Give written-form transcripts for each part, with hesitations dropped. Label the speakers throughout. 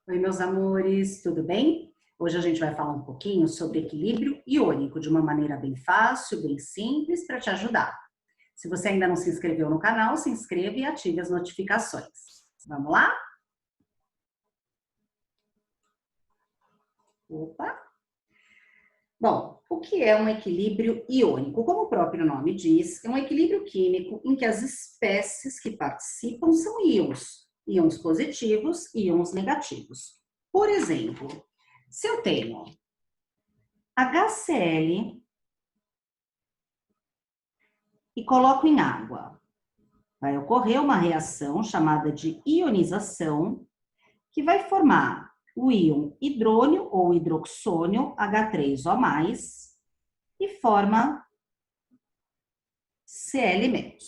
Speaker 1: Oi, meus amores, tudo bem? Hoje a gente vai falar um pouquinho sobre equilíbrio iônico de uma maneira bem fácil, bem simples, para te ajudar. Se você ainda não se inscreveu no canal, se inscreva e ative as notificações. Vamos lá? Opa! Bom, o que é um equilíbrio iônico? Como o próprio nome diz, é um equilíbrio químico em que as espécies que participam são íons, íons positivos e íons negativos. Por exemplo, se eu tenho HCl e coloco em água, vai ocorrer uma reação chamada de ionização, que vai formar o íon hidrônio ou hidroxônio H3O+, e forma Cl-.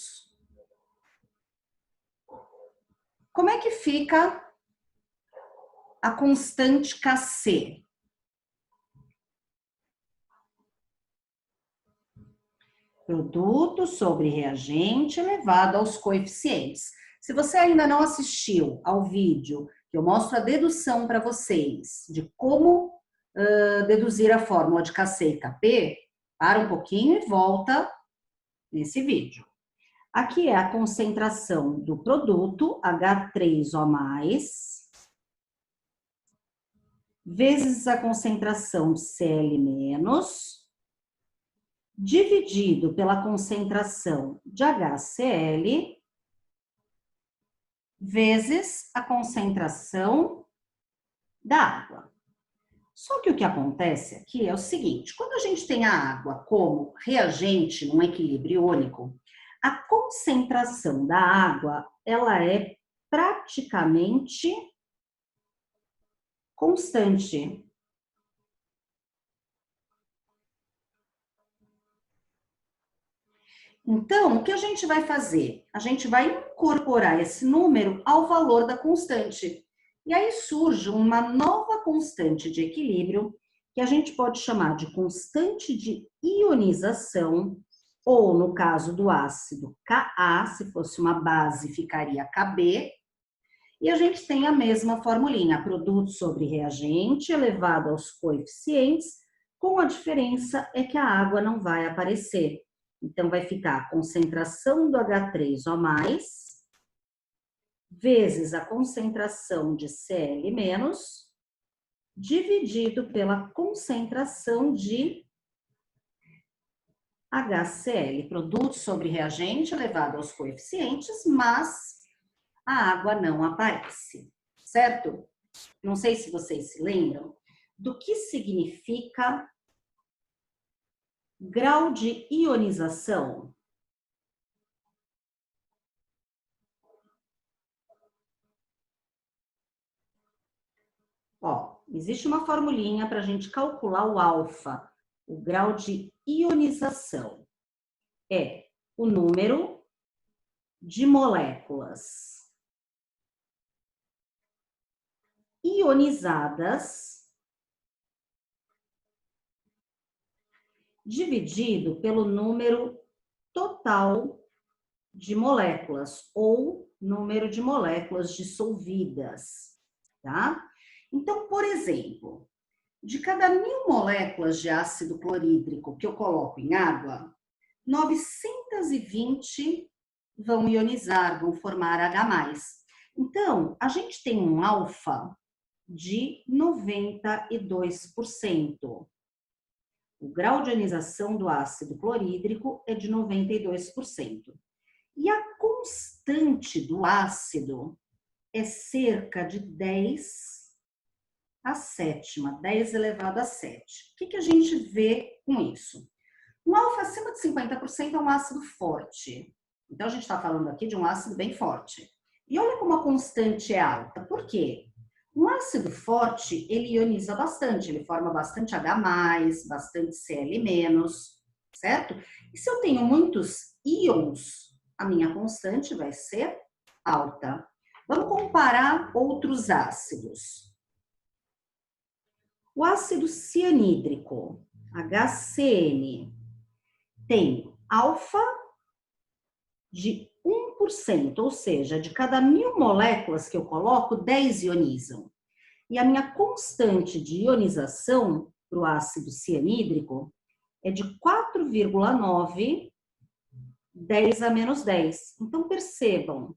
Speaker 1: Como é que fica a constante Kc? Produto sobre reagente elevado aos coeficientes. Se você ainda não assistiu ao vídeo que eu mostro a dedução para vocês de como deduzir a fórmula de Kc e Kp, para um pouquinho e volta nesse vídeo. Aqui é a concentração do produto H3O+, vezes a concentração de Cl-, dividido pela concentração de HCl, vezes a concentração da água. Só que o que acontece aqui é o seguinte, quando a gente tem a água como reagente num equilíbrio iônico, a concentração da água, ela é praticamente constante. Então, o que a gente vai fazer? A gente vai incorporar esse número ao valor da constante. E aí surge uma nova constante de equilíbrio, que a gente pode chamar de constante de ionização, ou no caso do ácido, Ka, se fosse uma base, ficaria Kb. E a gente tem a mesma formulinha, produto sobre reagente elevado aos coeficientes, com a diferença é que a água não vai aparecer. Então, vai ficar a concentração do H3O+, vezes a concentração de Cl-, dividido pela concentração de HCl, produto sobre reagente elevado aos coeficientes, mas a água não aparece, certo? Não sei se vocês se lembram do que significa grau de ionização. Ó, existe uma formulinha para a gente calcular o alfa, o grau de ionização. É o número de moléculas ionizadas dividido pelo número total de moléculas ou número de moléculas dissolvidas, tá? Então, por exemplo, de cada 1000 moléculas de ácido clorídrico que eu coloco em água, 920 vão ionizar, vão formar H+. Então, a gente tem um alfa de 92%. O grau de ionização do ácido clorídrico é de 92%. E a constante do ácido é cerca de 10 a sétima, 10 elevado a 7. O que a gente vê com isso? Um alfa acima de 50% é um ácido forte. Então, a gente está falando aqui de um ácido bem forte. E olha como a constante é alta. Por quê? Um ácido forte, ele ioniza bastante, ele forma bastante H+, bastante Cl-, certo? E se eu tenho muitos íons, a minha constante vai ser alta. Vamos comparar outros ácidos. O ácido cianídrico, HCN, tem alfa de 1%, ou seja, de cada 1000 moléculas que eu coloco, 10 ionizam. E a minha constante de ionização para o ácido cianídrico é de 4,9, 10 a menos 10. Então, percebam,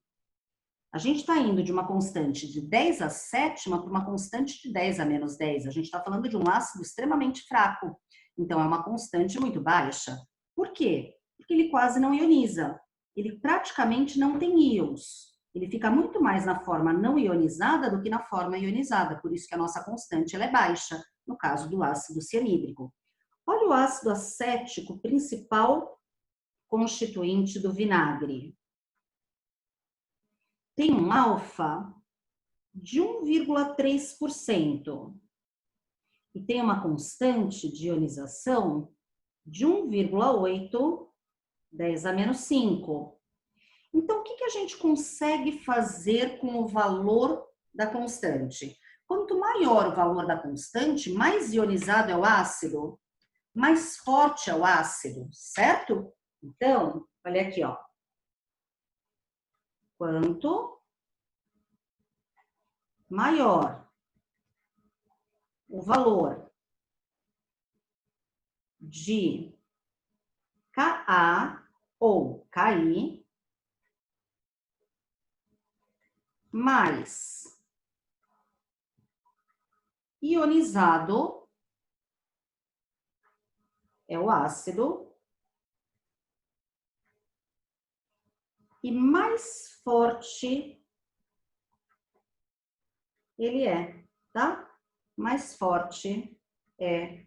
Speaker 1: a gente está indo de uma constante de 10 a sétima para uma constante de 10 a menos 10. A gente está falando de um ácido extremamente fraco. Então, é uma constante muito baixa. Por quê? Porque ele quase não ioniza. Ele praticamente não tem íons. Ele fica muito mais na forma não ionizada do que na forma ionizada. Por isso que a nossa constante ela é baixa, no caso do ácido cianídrico. Olha o ácido acético, principal constituinte do vinagre. Tem um alfa de 1,3% e tem uma constante de ionização de 1,8, 10 a menos 5. Então, o que a gente consegue fazer com o valor da constante? Quanto maior o valor da constante, mais ionizado é o ácido, mais forte é o ácido, certo? Então, olha aqui, ó. Quanto maior o valor de Ka ou Ki, mais ionizado é o ácido e mais forte ele é, tá? Mais forte é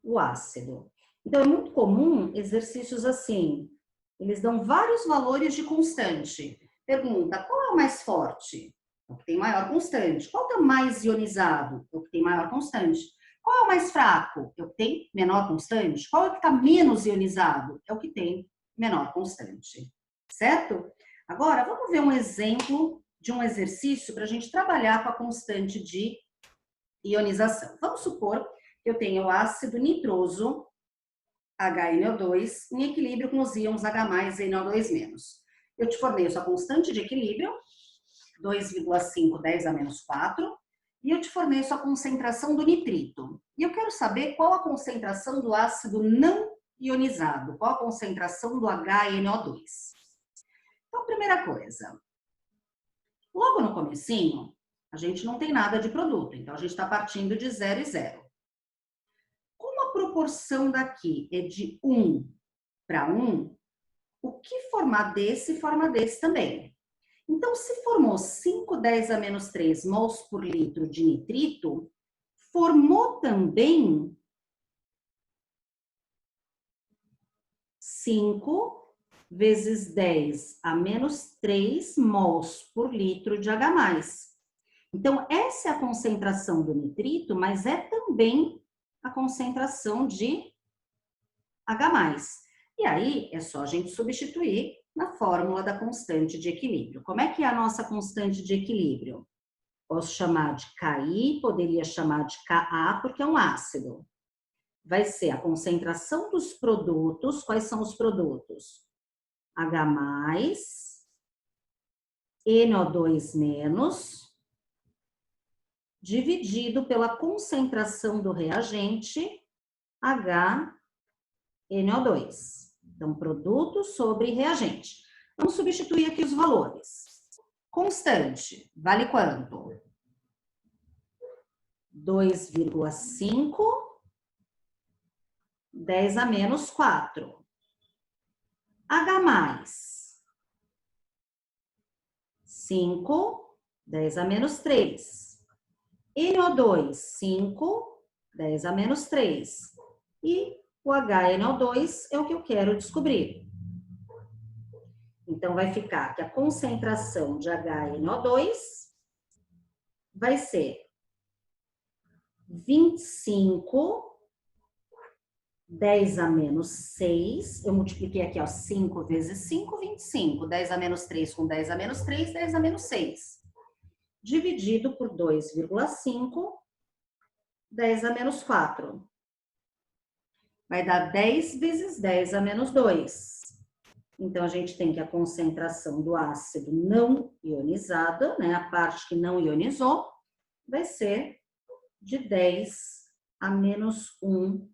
Speaker 1: o ácido. Então, é muito comum exercícios assim. Eles dão vários valores de constante. Pergunta, qual é o mais forte? É o que tem maior constante. Qual é o mais ionizado? É o que tem maior constante. Qual é o mais fraco? É o que tem menor constante. Qual é o que está menos ionizado? É o que tem menor constante. Certo? Agora, vamos ver um exemplo de um exercício para a gente trabalhar com a constante de ionização. Vamos supor que eu tenho o ácido nitroso, HNO2, em equilíbrio com os íons H+, e NO2-. Eu te forneço a constante de equilíbrio, 2,5, 10 a menos 4, e eu te forneço a concentração do nitrito. E eu quero saber qual a concentração do ácido não ionizado, qual a concentração do HNO2. Então, primeira coisa, logo no comecinho, a gente não tem nada de produto, então a gente está partindo de 0 e 0. Como a proporção daqui é de 1 para 1, o que formar desse, forma desse também. Então, se formou 5, 10 a menos 3 mols por litro de nitrito, formou também 5 vezes 10 a menos 3 mols por litro de H+. Então, essa é a concentração do nitrito, mas é também a concentração de H+. E aí, é só a gente substituir na fórmula da constante de equilíbrio. Como é que é a nossa constante de equilíbrio? Posso chamar de Ki, poderia chamar de Ka, porque é um ácido. Vai ser a concentração dos produtos. Quais são os produtos? H+, NO2-, dividido pela concentração do reagente HNO2. Então, produto sobre reagente. Vamos substituir aqui os valores. Constante, vale quanto? 2,5, 10 a menos 4. H+, 5, 10 a menos 3. NO2, 5, 10 a menos 3. E o HNO2 é o que eu quero descobrir. Então, vai ficar que a concentração de HNO2 vai ser 25, 10 a menos 6. Eu multipliquei aqui, ó, 5 vezes 5, 25. 10 a menos 3 com 10 a menos 3, 10 a menos 6. Dividido por 2,5, 10 a menos 4. Vai dar 10 vezes 10 a menos 2. Então, a gente tem que a concentração do ácido não ionizada, né, a parte que não ionizou, vai ser de 10 a menos 1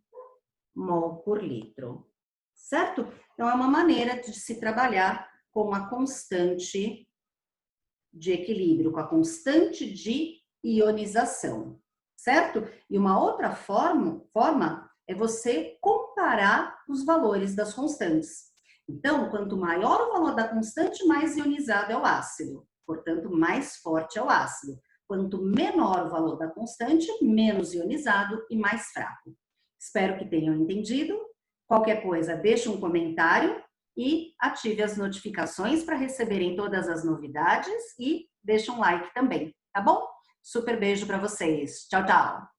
Speaker 1: mol por litro, certo? Então, é uma maneira de se trabalhar com a constante de equilíbrio, com a constante de ionização, certo? E uma outra forma é você comparar os valores das constantes. Então, quanto maior o valor da constante, mais ionizado é o ácido, portanto, mais forte é o ácido. Quanto menor o valor da constante, menos ionizado e mais fraco. Espero que tenham entendido. Qualquer coisa, deixe um comentário e ative as notificações para receberem todas as novidades e deixe um like também, tá bom? Super beijo para vocês. Tchau, tchau!